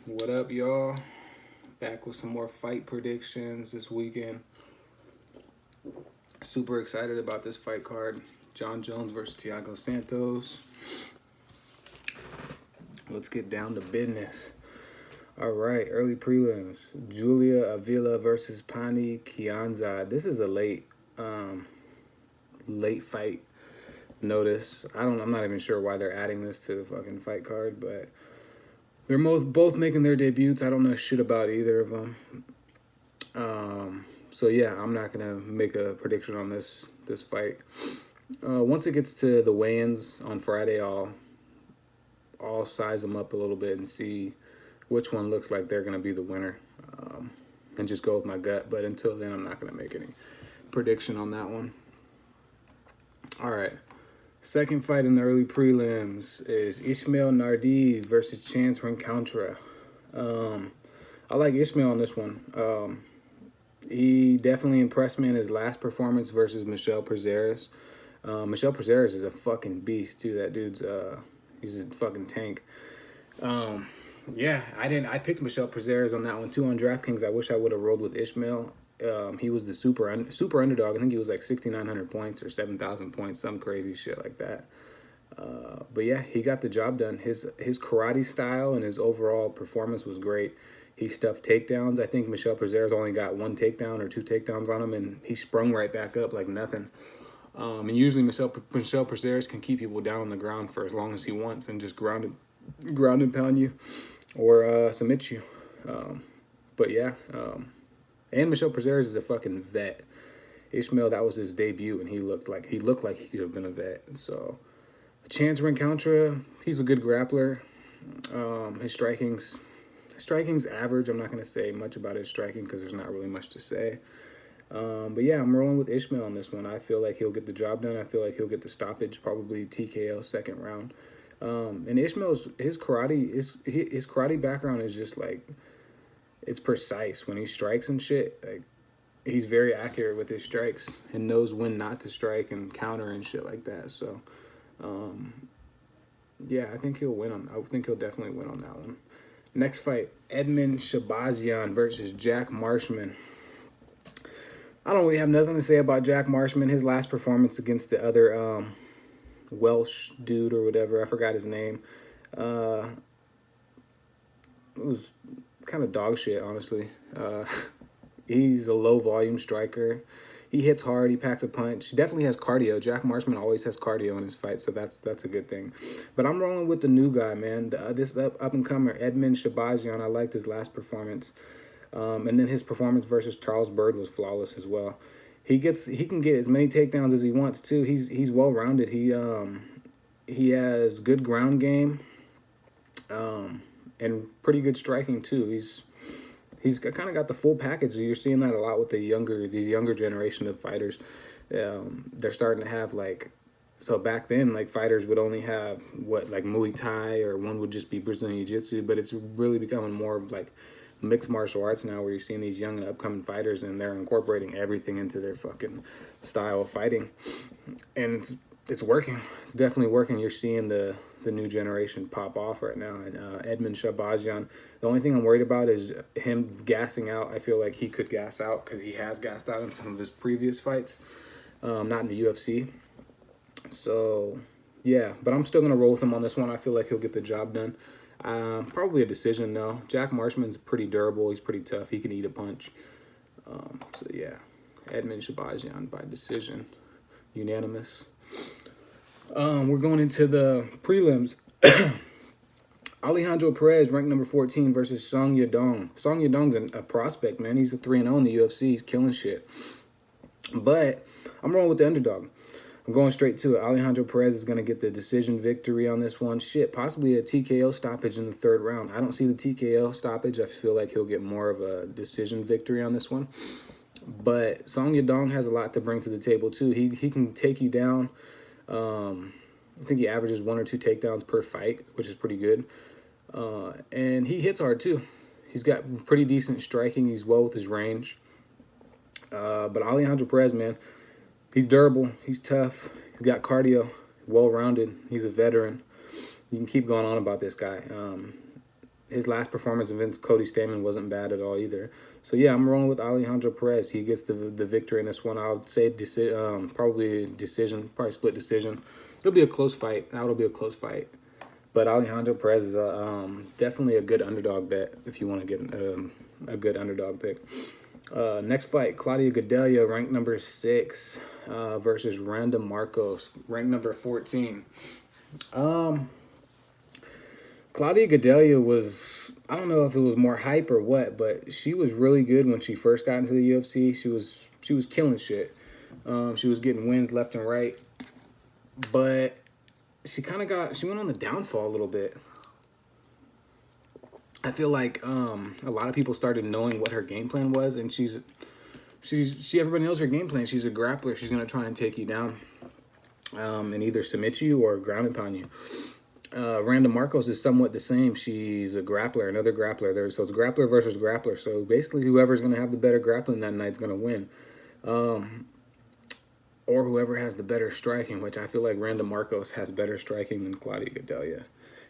What up, y'all? Back with some more fight predictions this weekend. Super excited about this fight card. John Jones versus Thiago Santos. Let's get down to business. All right, early prelims. Julia Avila versus Pani Kianzad. This is a late fight notice. I'm not even sure why they're adding this to the fucking fight card, but they're both making their debuts. I don't know shit about either of them. So yeah, I'm not gonna make a prediction on this fight. Once it gets to the weigh-ins on Friday, I'll size them up a little bit and see which one looks like they're gonna be the winner, and just go with my gut. But until then, I'm not gonna make any prediction on that one. All right. Second fight in the early prelims is Ismail Nardi versus Chance Rencontre. I like Ismail on this one. He definitely impressed me in his last performance versus Michel Prazeres. Michel Prazeres is a fucking beast too. That dude's he's a fucking tank. Yeah, I picked Michel Prazeres on that one too on DraftKings. I wish I would have rolled with Ishmael. He was the super underdog. I think he was like 6,900 points or 7,000 points, some crazy shit like that. But yeah, he got the job done. His karate style and his overall performance was great. He stuffed takedowns. I think Michel Prazeres only got one takedown or two takedowns on him, and he sprung right back up like nothing. And usually Michel Prazeres can keep people down on the ground for as long as he wants and just ground and pound you or submit you. But yeah, and Michel Prazeres is a fucking vet. Ishmael, that was his debut, and he looked like he could have been a vet. So, Chance Rencontre, he's a good grappler. His striking's average. I'm not gonna say much about his striking because there's not really much to say. But yeah, I'm rolling with Ishmael on this one. I feel like he'll get the job done. I feel like he'll get the stoppage, probably TKO second round. And Ishmael's his karate background is just like, it's precise when he strikes and shit. Like, he's very accurate with his strikes and knows when not to strike and counter and shit like that. So, yeah, I think he'll definitely win on that one. Next fight, Edmund Shabazz versus Jack Marshman. I don't really have nothing to say about Jack Marshman. His last performance against the other Welsh dude or whatever, I forgot his name. It was kind of dog shit, honestly. He's a low volume striker. He hits hard. He packs a punch. He definitely has cardio. Jack Marshman always has cardio in his fight, so that's a good thing. But I'm rolling with the new guy, man. This up and comer, Edmund Shabazz. I liked his last performance, and then his performance versus Charles Byrd was flawless as well. He can get as many takedowns as he wants too. He's well rounded. He has good ground game, and pretty good striking too. He's kind of got the full package. You're seeing that a lot with these younger generation of fighters. They're starting to have so back then, fighters would only have Muay Thai, or one would just be Brazilian Jiu-Jitsu, but it's really becoming more of mixed martial arts now, where you're seeing these young and upcoming fighters and they're incorporating everything into their fucking style of fighting. And it's working. It's definitely working. You're seeing the new generation pop off right now. And Edmund Shabazz, the only thing I'm worried about is him gassing out. I feel like he could gas out because he has gassed out in some of his previous fights, not in the UFC. So, yeah, but I'm still going to roll with him on this one. I feel like he'll get the job done. Probably a decision, though. Jack Marshman's pretty durable. He's pretty tough. He can eat a punch. So, yeah, Edmund Shabazz by decision. Unanimous. We're going into the prelims. Alejandro Perez, ranked number 14, versus Song Yadong. Song Yadong's a prospect, man. He's a 3-0 in the UFC. He's killing shit. But I'm rolling with the underdog. I'm going straight to it. Alejandro Perez is going to get the decision victory on this one. Shit, possibly a TKO stoppage in the third round. I don't see the TKO stoppage. I feel like he'll get more of a decision victory on this one. But Song Yadong has a lot to bring to the table, too. He can take you down. I think he averages 1 or 2 takedowns per fight, which is pretty good. And he hits hard, too. He's got pretty decent striking. He's well with his range. But Alejandro Perez, man, he's durable. He's tough. He's got cardio. Well-rounded. He's a veteran. You can keep going on about this guy. his last performance against Cody Stamann wasn't bad at all either. So yeah, I'm rolling with Alejandro Perez. He gets the victory in this one. I would say probably decision, probably split decision. It'll be a close fight. That'll be a close fight. But Alejandro Perez is definitely a good underdog bet if you want to get a good underdog pick. Next fight, Claudia Gadelha, ranked number 6, versus Randa Marcos, ranked number 14. Claudia Gadelha was, I don't know if it was more hype or what, but she was really good when she first got into the UFC. She was killing shit. She was getting wins left and right, but she went on the downfall a little bit. I feel like a lot of people started knowing what her game plan was, and everybody knows her game plan. She's a grappler. She's gonna try and take you down, and either submit you or ground and pound you. Randa Marcos is somewhat the same. She's a grappler, another grappler there. So it's grappler versus grappler. So basically, whoever's gonna have the better grappling that night's gonna win, or whoever has the better striking. Which I feel like Randa Marcos has better striking than Claudia Gadelha,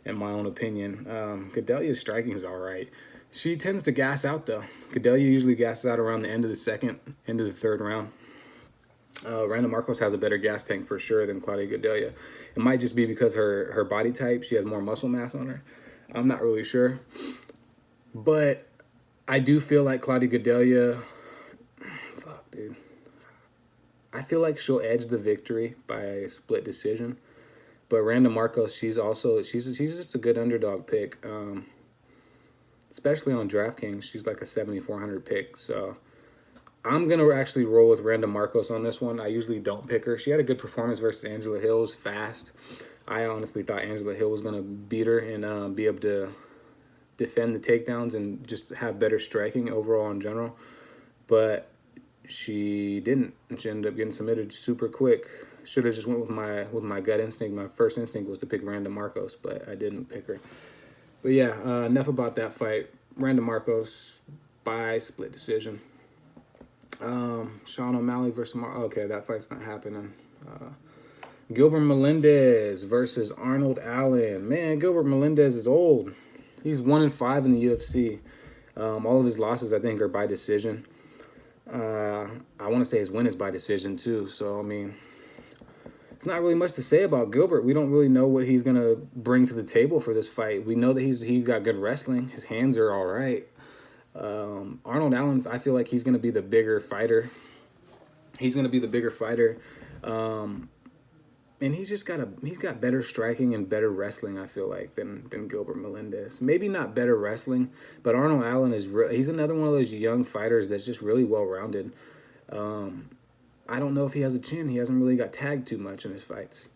in my own opinion. Gadelha's striking is all right. She tends to gas out, though. Gadelha usually gasses out around the end of the second, end of the third round. Randa Marcos has a better gas tank for sure than Claudia Gadelha. It might just be because her body type, she has more muscle mass on her. I'm not really sure. But I do feel like Claudia Gadelha, fuck, dude. I feel like she'll edge the victory by a split decision. But Randa Marcos, she's just a good underdog pick, especially on DraftKings. She's like a 7,400 pick. So I'm going to actually roll with Randa Marcos on this one. I usually don't pick her. She had a good performance versus Angela Hill. It was fast. I honestly thought Angela Hill was going to beat her and be able to defend the takedowns and just have better striking overall in general. But she didn't. She ended up getting submitted super quick. Should have just went with my gut instinct. My first instinct was to pick Randa Marcos, but I didn't pick her. But yeah, enough about that fight. Randa Marcos by split decision. Sean O'Malley versus okay, that fight's not happening. Gilbert Melendez versus Arnold Allen. Man, Gilbert Melendez is old. He's 1-5 in the UFC. All of his losses, I think, are by decision. I want to say his win is by decision too. So I mean, it's not really much to say about Gilbert. We don't really know what he's gonna bring to the table for this fight. We know that he's got good wrestling. His hands are all right. Arnold Allen, I feel like he's gonna be the bigger fighter. And he's got better striking and better wrestling, I feel like, than Gilbert Melendez. Maybe not better wrestling, but Arnold Allen he's another one of those young fighters that's just really well rounded. I don't know if he has a chin. He hasn't really got tagged too much in his fights.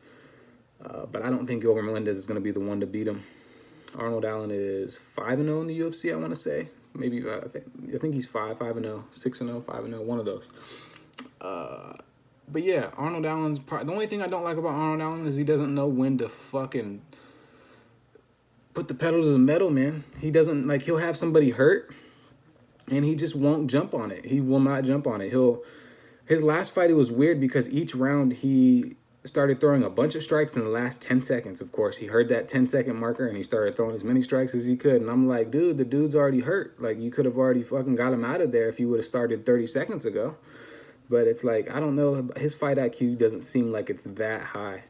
But I don't think Gilbert Melendez is going to be the one to beat him. Arnold Allen is 5-0 in the UFC, I want to say. Maybe I think he's 5-0, 6-0, 5-0, one of those. But yeah, Arnold Allen's the only thing I don't like about Arnold Allen is he doesn't know when to fucking put the pedal to the metal, man. He doesn't, like, he'll have somebody hurt and he just won't jump on it. He will not jump on it. His last fight, it was weird because each round he started throwing a bunch of strikes in the last 10 seconds, of course. He heard that 10-second marker and he started throwing as many strikes as he could. And I'm like, dude, the dude's already hurt. Like, you could have already fucking got him out of there if you would have started 30 seconds ago. But it's like, I don't know. His fight IQ doesn't seem like it's that high.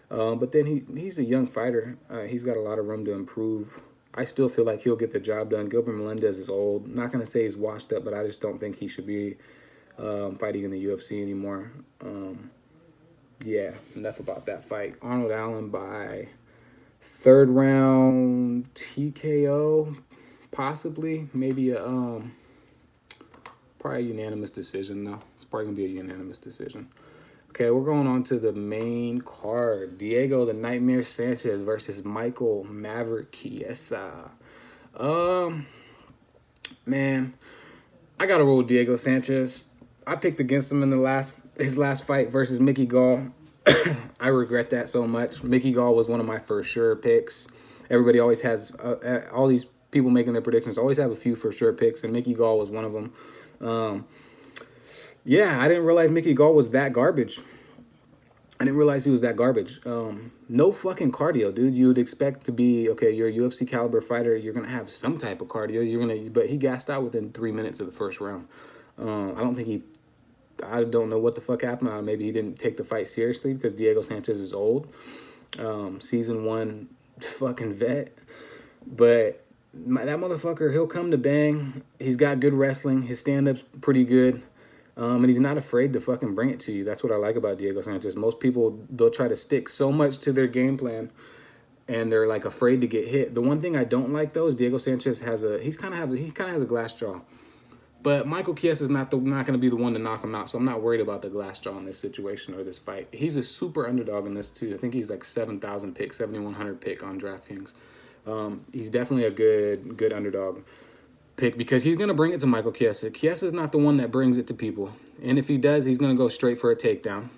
But then he's a young fighter. He's got a lot of room to improve. I still feel like he'll get the job done. Gilbert Melendez is old. Not going to say he's washed up, but I just don't think he should be fighting in the UFC anymore. Yeah, enough about that fight. Arnold Allen by third round TKO, possibly. Maybe probably a unanimous decision, though. It's probably going to be a unanimous decision. Okay, we're going on to the main card. Diego the Nightmare Sanchez versus Michael Maverick Chiesa. Man, I got to roll Diego Sanchez. I picked against him in his last fight versus Mickey Gall. I regret that so much. Mickey Gall was one of my for sure picks. Everybody always has, all these people making their predictions always have a few for sure picks, and Mickey Gall was one of them. Yeah, I didn't realize Mickey Gall was that garbage. I didn't realize he was that garbage. No fucking cardio, dude. You would expect to be, okay, you're a UFC caliber fighter. You're going to have some type of cardio. But he gassed out within 3 minutes of the first round. I don't know what the fuck happened. Maybe he didn't take the fight seriously because Diego Sanchez is old. Season 1 fucking vet. But that motherfucker, he'll come to bang. He's got good wrestling. His stand-up's pretty good. And he's not afraid to fucking bring it to you. That's what I like about Diego Sanchez. Most people, they'll try to stick so much to their game plan, and they're like afraid to get hit. The one thing I don't like though is Diego Sanchez has a glass jaw. But Michael Chiesa is not going to be the one to knock him out, so I'm not worried about the glass jaw in this situation or this fight. He's a super underdog in this too. I think he's like 7,000 pick, 7,100 pick on DraftKings. He's definitely a good underdog pick because he's going to bring it to Michael Chiesa. Chiesa's not the one that brings it to people. And if he does, he's going to go straight for a takedown.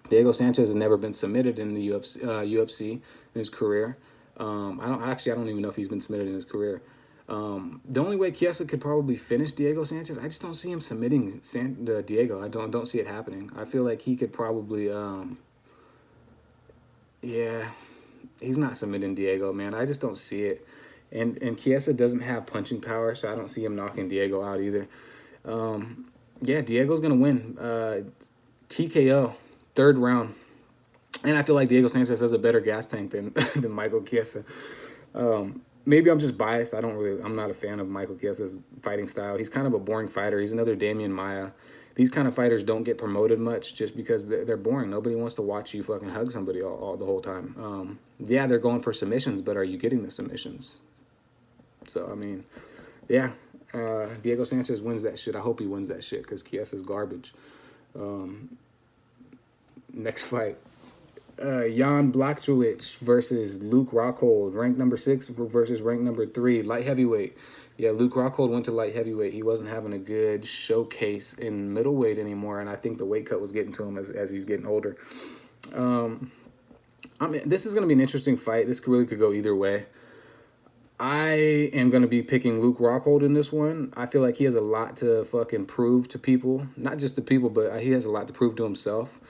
Diego Sanchez has never been submitted in the UFC in his career. I don't even know if he's been submitted in his career. The only way Chiesa could probably finish Diego Sanchez, I just don't see him submitting Diego. I don't see it happening. I feel like he could probably he's not submitting Diego, man. I just don't see it. And Chiesa doesn't have punching power, so I don't see him knocking Diego out either. Diego's going to win. TKO, third round. And I feel like Diego Sanchez has a better gas tank than Michael Chiesa. Maybe I'm just biased. I'm not a fan of Michael Chiesa's fighting style. He's kind of a boring fighter. He's another Damian Maia. These kind of fighters don't get promoted much just because they're boring. Nobody wants to watch you fucking hug somebody all the whole time. They're going for submissions, but are you getting the submissions? So, I mean, Diego Sanchez wins that shit. I hope he wins that shit because Chiesa's garbage. Next fight. Jan Blachowicz versus Luke Rockhold. Ranked number 6 versus ranked number 3. Light heavyweight. Yeah, Luke Rockhold went to light heavyweight. He wasn't having a good showcase in middleweight anymore, and I think the weight cut was getting to him as he's getting older. This is going to be an interesting fight. This really could go either way. I am going to be picking Luke Rockhold in this one. I feel like he has a lot to fucking prove to people. Not just to people, but he has a lot to prove to himself.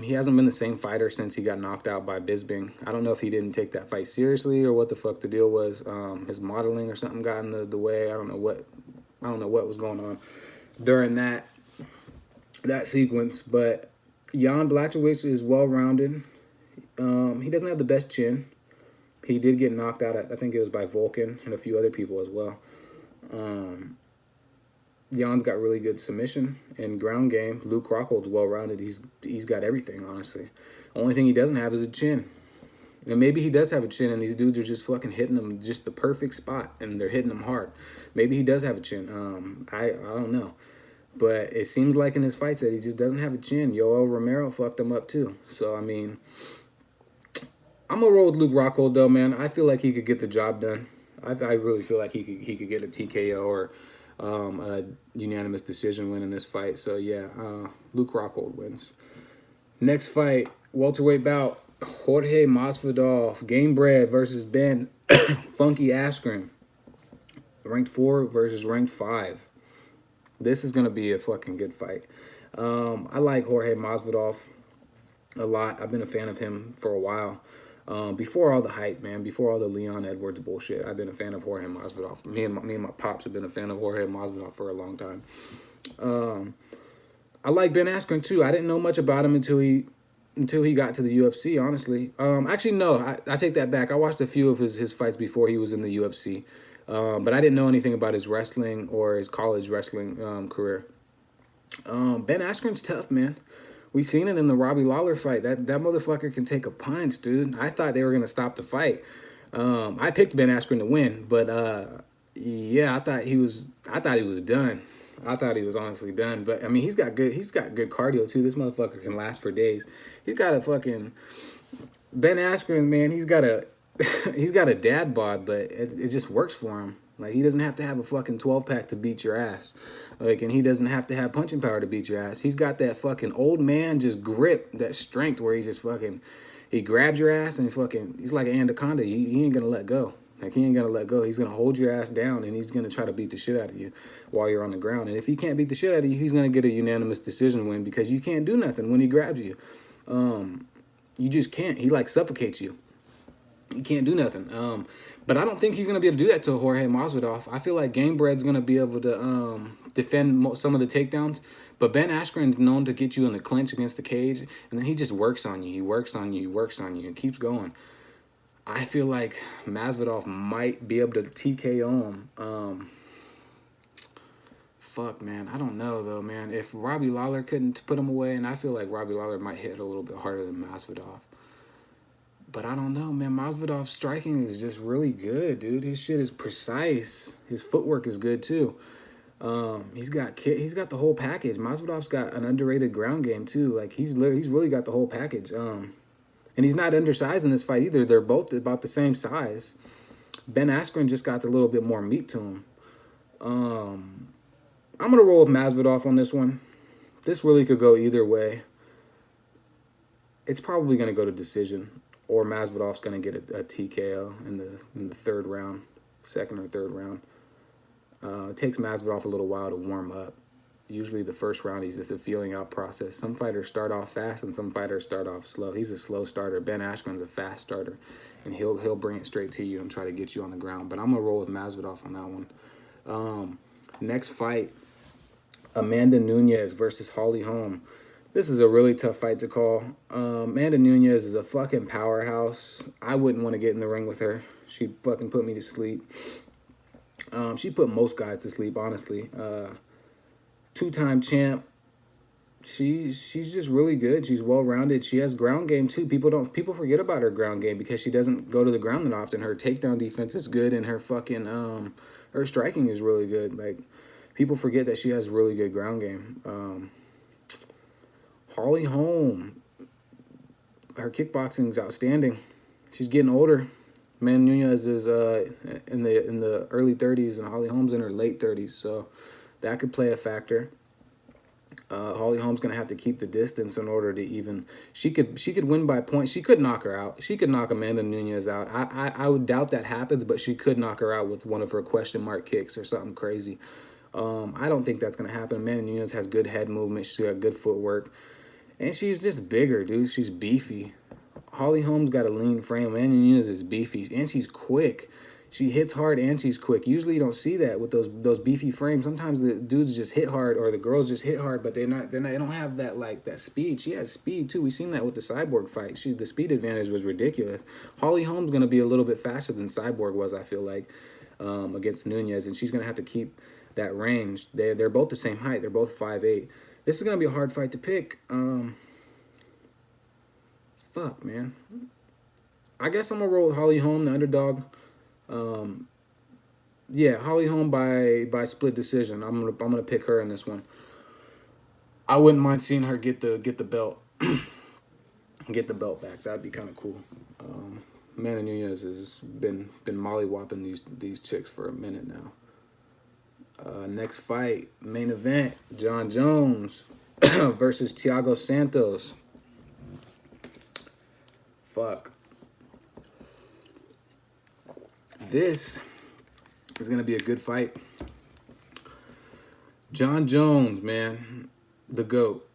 He hasn't been the same fighter since he got knocked out by Bisping. I don't know if he didn't take that fight seriously or what the fuck the deal was. His modeling or something got in the way. I don't know what was going on during that sequence. But Jan Blachowicz is well-rounded. He doesn't have the best chin. He did get knocked out, I think it was by Volkan and a few other people as well. Jan's got really good submission and ground game. Luke Rockhold's well-rounded. He's got everything, honestly. Only thing he doesn't have is a chin. And maybe he does have a chin, and these dudes are just fucking hitting him just the perfect spot, and they're hitting him hard. Maybe he does have a chin. I don't know. But it seems like in his fights that he just doesn't have a chin. Yoel Romero fucked him up, too. So, I mean, I'm going to roll with Luke Rockhold, though, man. I feel like he could get the job done. I really feel like he could get a TKO or a unanimous decision win in this fight. So, Luke Rockhold wins. Next fight, welterweight bout, Jorge Masvidal, Gamebred versus Ben Funky Askren. Ranked 4 versus ranked 5. This is going to be a fucking good fight. I like Jorge Masvidal a lot. I've been a fan of him for a while. Before all the hype, man, before all the Leon Edwards bullshit, I've been a fan of Jorge Masvidal. Me and my pops have been a fan of Jorge Masvidal for a long time. I like Ben Askren too. I didn't know much about him until he got to the UFC, honestly. Actually, no, I take that back. I watched a few of his fights before he was in the UFC, but I didn't know anything about his wrestling or his college wrestling career. Ben Askren's tough, man. We seen it in the Robbie Lawler fight. That motherfucker can take a punch, dude. I thought they were gonna stop the fight. I picked Ben Askren to win, but I thought he was done. I thought he was honestly done. But I mean, he's got good cardio too. This motherfucker can last for days. He's got a fucking Ben Askren, man. He's got a dad bod, but it just works for him. Like, he doesn't have to have a fucking 12-pack to beat your ass. Like, and he doesn't have to have punching power to beat your ass. He's got that fucking old man just grip, that strength where he just fucking, he grabs your ass and he's like an anaconda. He ain't gonna let go. Like, he ain't gonna let go. He's gonna hold your ass down and he's gonna try to beat the shit out of you while you're on the ground. And if he can't beat the shit out of you, he's gonna get a unanimous decision win because you can't do nothing when he grabs you. You just can't. He like suffocates you. You can't do nothing. But I don't think he's gonna be able to do that to Jorge Masvidal. I feel like Gamebred's gonna be able to defend some of the takedowns. But Ben Askren's known to get you in the clinch against the cage, and then he just works on you. He works on you. He works on you, and keeps going. I feel like Masvidal might be able to TKO him. Fuck, man. I don't know, though, man. If Robbie Lawler couldn't put him away, and I feel like Robbie Lawler might hit a little bit harder than Masvidal. But I don't know, man. Masvidal's striking is just really good, dude. His shit is precise. His footwork is good, too. He's got the whole package. Masvidal's got an underrated ground game, too. Like, he's really got the whole package. And he's not undersized in this fight, either. They're both about the same size. Ben Askren just got a little bit more meat to him. I'm going to roll with Masvidal on this one. This really could go either way. It's probably going to go to decision, or Masvidal's going to get a TKO in the third round, second or third round. It takes Masvidal a little while to warm up. Usually the first round, he's just a feeling out process. Some fighters start off fast and some fighters start off slow. He's a slow starter. Ben Askren's a fast starter, and he'll bring it straight to you and try to get you on the ground. But I'm going to roll with Masvidal on that one. Next fight, Amanda Nunez versus Holly Holm. This is a really tough fight to call. Amanda Nunez is a fucking powerhouse. I wouldn't want to get in the ring with her. She fucking put me to sleep. She put most guys to sleep, honestly. Two-time champ. She's just really good. She's well-rounded. She has ground game, too. People forget about her ground game because she doesn't go to the ground that often. Her takedown defense is good, and her fucking her striking is really good. Like, people forget that she has really good ground game. Holly Holm, her kickboxing is outstanding. She's getting older. Man, Nunez is in the early 30s, and Holly Holm's in her late 30s, so that could play a factor. Holly Holm's gonna have to keep the distance in order to even. She could win by points. She could knock her out. She could knock Amanda Nunez out. I would doubt that happens, but she could knock her out with one of her question mark kicks or something crazy. I don't think that's gonna happen. Amanda Nunez has good head movement. She's got good footwork, and she's just bigger, dude. She's beefy. Holly Holm's got a lean frame. Amanda Nunez is beefy, and she's quick. She hits hard and she's quick. Usually you don't see that with those beefy frames. Sometimes the dudes just hit hard or the girls just hit hard, but they don't have that speed. She has speed too. We've seen that with the Cyborg fight. The speed advantage was ridiculous. Holly Holm's gonna be a little bit faster than Cyborg was, I feel like, against Nunez, and she's gonna have to keep that range. They're both the same height. They're both 5'8". This is gonna be a hard fight to pick. Fuck, man. I guess I'm gonna roll with Holly Holm, the underdog. Yeah, Holly Holm by split decision. I'm gonna pick her in this one. I wouldn't mind seeing her get the belt, get the belt back. That'd be kind of cool. Amanda Nunez has been mollywhopping these chicks for a minute now. Next fight, main event: John Jones versus Thiago Santos. Fuck. This is going to be a good fight. John Jones, man, the GOAT.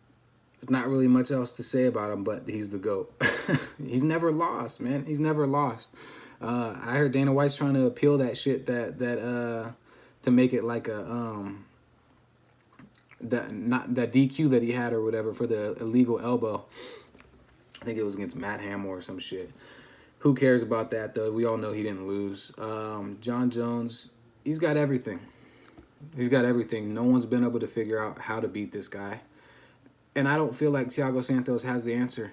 There's not really much else to say about him, but he's the GOAT. He's never lost, man. He's never lost. I heard Dana White's trying to appeal that shit that to make it like a that DQ that he had or whatever for the illegal elbow. I think it was against Matt Hamill or some shit. Who cares about that, though? We all know he didn't lose. John Jones, he's got everything. He's got everything. No one's been able to figure out how to beat this guy. And I don't feel like Thiago Santos has the answer.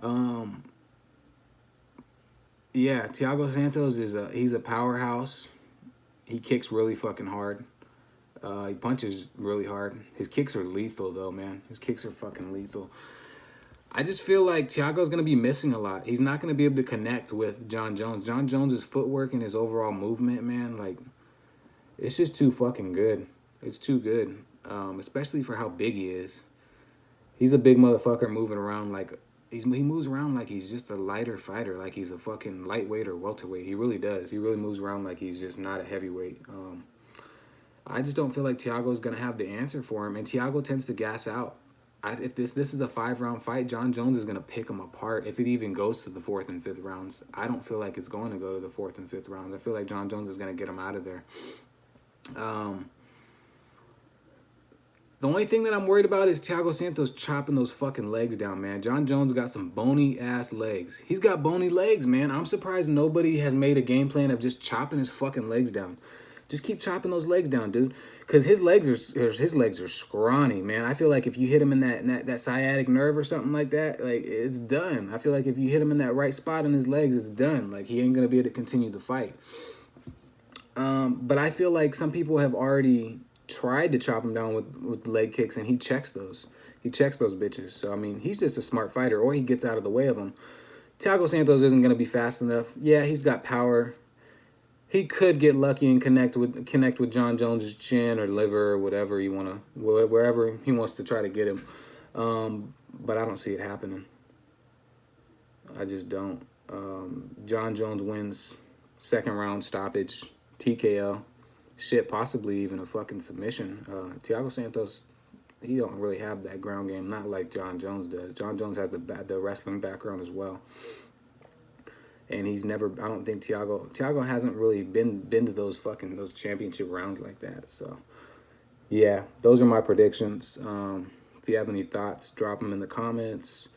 Yeah, Thiago Santos he's a powerhouse. He kicks really fucking hard. He punches really hard. His kicks are lethal, though, man. His kicks are fucking lethal. I just feel like Thiago's going to be missing a lot. He's not going to be able to connect with John Jones. John Jones' footwork and his overall movement, man, like, it's just too fucking good. It's too good, especially for how big he is. He's a big motherfucker moving around like, he moves around like he's just a lighter fighter, like he's a fucking lightweight or welterweight. He really does. He really moves around like he's just not a heavyweight. I just don't feel like Thiago's going to have the answer for him, and Thiago tends to gas out. if this is a 5-round fight, John Jones is gonna pick him apart. If it even goes to the 4th and 5th rounds, I don't feel like it's going to go to the 4th and 5th rounds. I feel like John Jones is gonna get him out of there. The only thing that I'm worried about is Thiago Santos chopping those fucking legs down, man. John Jones got some bony ass legs. He's got bony legs, man. I'm surprised nobody has made a game plan of just chopping his fucking legs down. Just keep chopping those legs down, dude. Because his legs are scrawny, man. I feel like if you hit him in that sciatic nerve or something like that, like, it's done. I feel like if you hit him in that right spot in his legs, it's done. Like, he ain't gonna be able to continue the fight. But I feel like some people have already tried to chop him down with leg kicks, and he checks those. He checks those bitches. So, I mean, he's just a smart fighter, or he gets out of the way of them. Thiago Santos isn't going to be fast enough. Yeah, he's got power. He could get lucky and connect with John Jones's chin or liver or whatever you want to, wherever he wants to try to get him. But I don't see it happening. I just don't. John Jones wins 2nd round stoppage, TKO. Shit, possibly even a fucking submission. Thiago Santos, he don't really have that ground game, not like John Jones does. John Jones has the wrestling background as well. And he's never, I don't think Thiago hasn't really been to those championship rounds like that. So, yeah, those are my predictions. If you have any thoughts, drop them in the comments.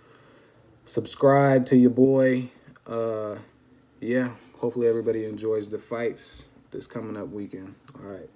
Subscribe to your boy. Yeah, hopefully everybody enjoys the fights this coming up weekend. All right.